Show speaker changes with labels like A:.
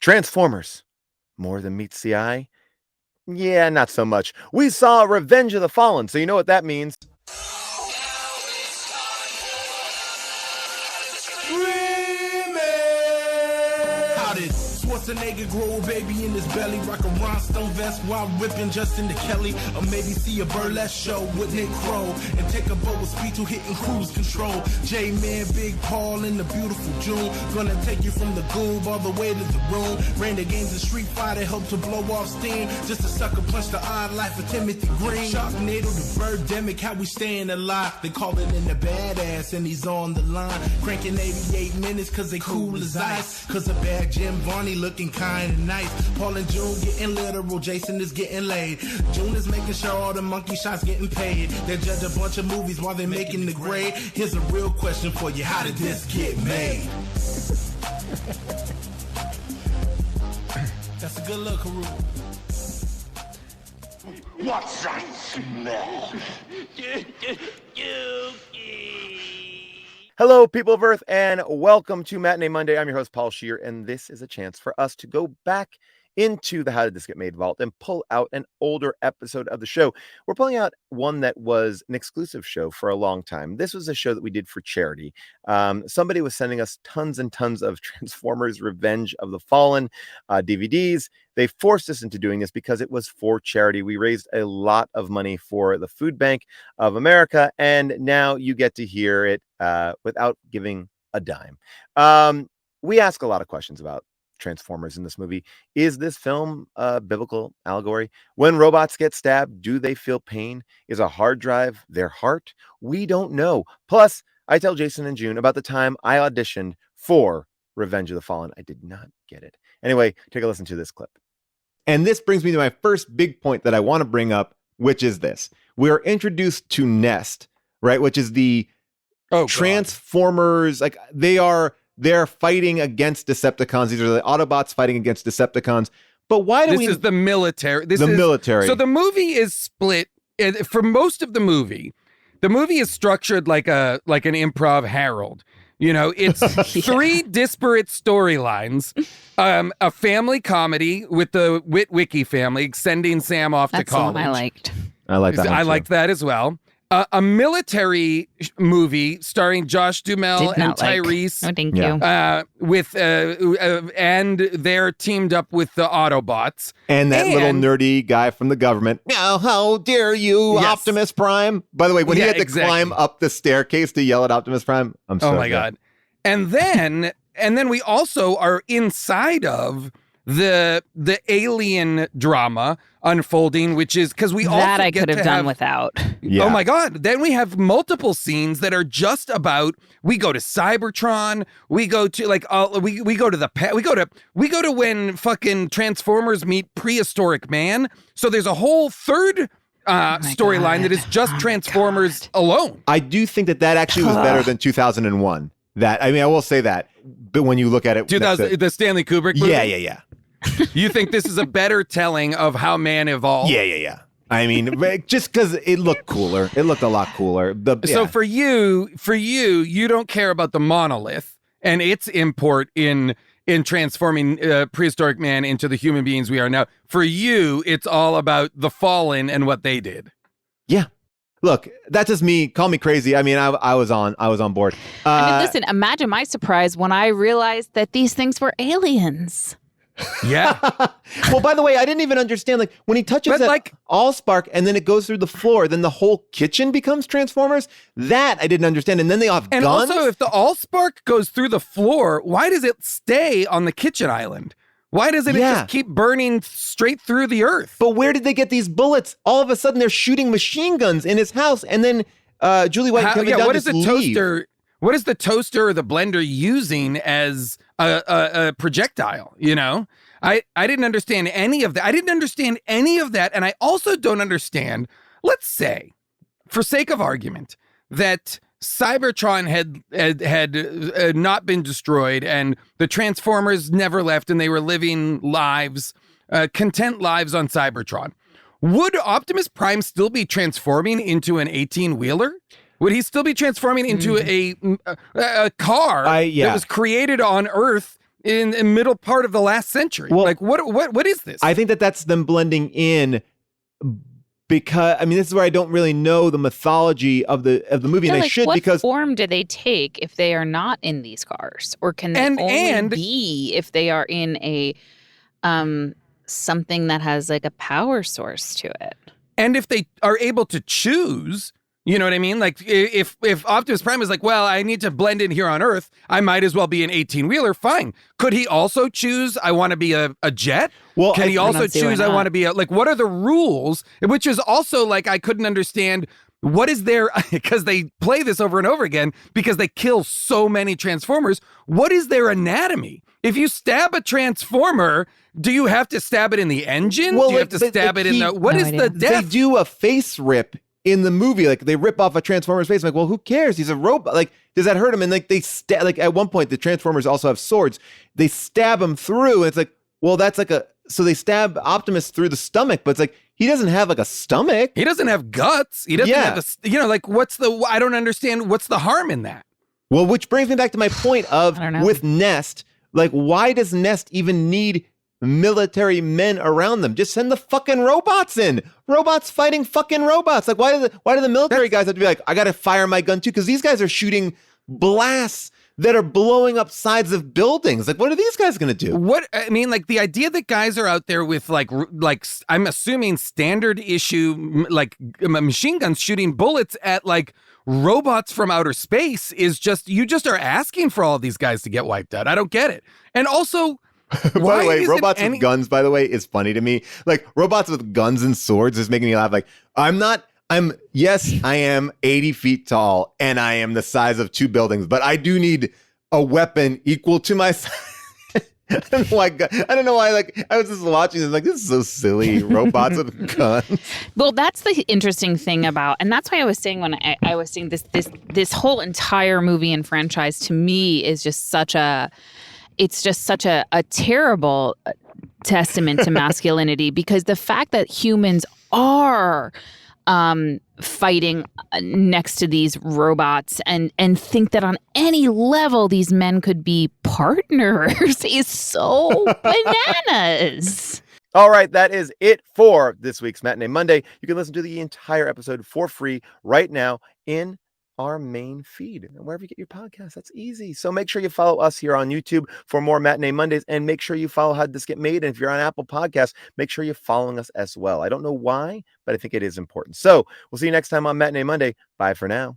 A: Transformers. More than meets the eye? Yeah, not so much. We saw Revenge of the Fallen, so you know what that means.
B: Schwarzenegger grow a baby in his belly, rock a rhinestone vest while ripping Justin to Kelly, or maybe see a burlesque show with Nick Crow and take a boat with speed to hitting cruise control. J-Man, Big Paul in the beautiful June, gonna take you from the goob all the way to the room. Ran the games of Street Fighter, helped to blow off steam, just a sucker punch the odd life of Timothy Green. Sharknado, the birdemic, how we staying alive. They call it in the badass and he's on the line, cranking 88 minutes cause they cool as ice, cause a bad Jim Varney looking kind of nice. Paul and June getting literal, Jason is getting laid. June is making sure all the monkey shots getting paid. They judge a bunch of movies while they're making the grade. Here's a real question for you, how did this get made? That's a good look, Haru.
C: What's that smell?
A: Hello, people of Earth, and welcome to Matinee Monday. I'm your host, Paul Scheer, and this is a chance for us to go back into the How Did This Get Made vault and pull out an older episode of the show. We're pulling out one that was an exclusive show for a long time. This was a show that we did for charity. Somebody was sending us tons and tons of Transformers Revenge of the Fallen DVDs. They forced us into doing this because it was for charity. We raised a lot of money for the Food Bank of America, and now you get to hear it without giving a dime. We ask a lot of questions about Transformers in this movie. Is this film a biblical allegory? When robots get stabbed, do they feel pain? Is a hard drive their heart? We don't know. Plus, I tell Jason and June about the time I auditioned for Revenge of the Fallen. I did not get it. Anyway, take a listen to this clip. And this brings me to my first big point that I want to bring up, which is this. We are introduced to Nest, right? Which is the Transformers. Like they're fighting against Decepticons. These are the Autobots fighting against Decepticons. But why do
D: This is the military.
A: Military.
D: So the movie is split. For most of the movie is structured like an improv Harold. You know, it's three disparate storylines, a family comedy with the Witwicky family sending Sam off to college.
E: That's the one I liked.
A: I like that.
D: I liked that as well. A military movie starring Josh Duhamel and Tyrese.
E: Oh, thank you.
D: And they're teamed up with the Autobots.
A: And that little nerdy guy from the government. Now, how dare you, yes. Optimus Prime? By the way, when he had to climb up the staircase to yell at Optimus Prime, I'm so
D: God. And then we also are inside of the alien drama unfolding, which is because we also
E: that I could have done without.
A: Yeah.
D: Oh my God! Then we have multiple scenes that are just about. We go to Cybertron. We go to we go to the we go to when fucking Transformers meet prehistoric man. So there's a whole third storyline that is just Transformers alone.
A: I do think that actually was better than 2001. I will say that, but when you look at it,
D: the Stanley Kubrick movie?
A: Yeah.
D: You think this is a better telling of how man evolved?
A: Yeah. I mean, just because it looked cooler. It looked a lot cooler.
D: So for you, you don't care about the monolith and its import in transforming prehistoric man into the human beings we are now. For you, it's all about the fallen and what they did.
A: Yeah. Look, that's just me. Call me crazy. I mean, I was on board.
E: Listen, imagine my surprise when I realized that these things were aliens.
D: Yeah.
A: Well, by the way, I didn't even understand, like, when he touches that Allspark and then it goes through the floor, then the whole kitchen becomes Transformers. That I didn't understand. And then they all have guns.
D: And also, if the Allspark goes through the floor, why does it stay on the kitchen island? Why doesn't it just keep burning straight through the earth?
A: But where did they get these bullets? All of a sudden, they're shooting machine guns in his house, and then Julie White and Kevin Dunn just leave.
D: What is the toaster or the blender using as a projectile? You know, I didn't understand any of that. And I also don't understand. Let's say, for sake of argument, that Cybertron had not been destroyed and the Transformers never left and they were living lives, content lives on Cybertron. Would Optimus Prime still be transforming into an 18-wheeler? Would he still be transforming into a car that was created on Earth in the middle part of the last century.
A: Well,
D: like, what is this?
A: I think that's them blending in because, I mean, this is where I don't really know the mythology of the movie, and I should,
E: what
A: because
E: form do they take if they are not in these cars, or can they only be if they are in a something that has like a power source to it?
D: And if they are able to choose, you know what I mean? Like if Optimus Prime is like, well, I need to blend in here on Earth, I might as well be an 18-wheeler. Fine. Could he also choose, I want to be a jet?
A: Well,
D: can he also choose, I want to be like, what are the rules? Which is also like, I couldn't understand what is there, because they play this over and over again, because they kill so many Transformers. What is their anatomy? If you stab a Transformer, do you have to stab it in the engine?
A: Well,
D: do you have to stab it in the, what is the death?
A: They do a face rip in the movie, like they rip off a Transformer's face. I'm like, well, who cares? He's a robot. Like, does that hurt him? And like they stab, like at one point the Transformers also have swords. They stab him through, and it's like, well, that's like so they stab Optimus through the stomach, but it's like he doesn't have like a stomach.
D: He doesn't have guts. He doesn't have like I don't understand what's the harm in that.
A: Well, which brings me back to my point of with Nest, like, why does Nest even need military men around them? Just send the fucking robots in. Robots fighting fucking robots. Like, why do the military guys have to be like, I gotta fire my gun too? Because these guys are shooting blasts that are blowing up sides of buildings. Like, what are these guys gonna do?
D: What I mean, like the idea that guys are out there with like I'm assuming standard issue like machine guns shooting bullets at like robots from outer space is just, you just are asking for all of these guys to get wiped out. I don't get it. And also,
A: by the way, robots with guns, by the way, is funny to me. Like, robots with guns and swords is making me laugh. Like, yes, I am 80 feet tall and I am the size of 2 buildings, but I do need a weapon equal to my size. I don't know why. Like, I was just watching this, like, this is so silly. Robots with guns.
E: Well, that's the interesting thing about, and that's why I was saying when I was saying this whole entire movie and franchise to me is just such a terrible testament to masculinity, because the fact that humans are fighting next to these robots and think that on any level these men could be partners is so bananas.
A: All right, that is it for this week's Matinee Monday. You can listen to the entire episode for free right now in our main feed, and wherever you get your podcasts. That's easy. So make sure you follow us here on YouTube for more Matinee Mondays, and make sure you follow How Did This Get Made. And if you're on Apple Podcasts, make sure you're following us as well. I don't know why, but I think it is important. So we'll see you next time on Matinee Monday. Bye for now.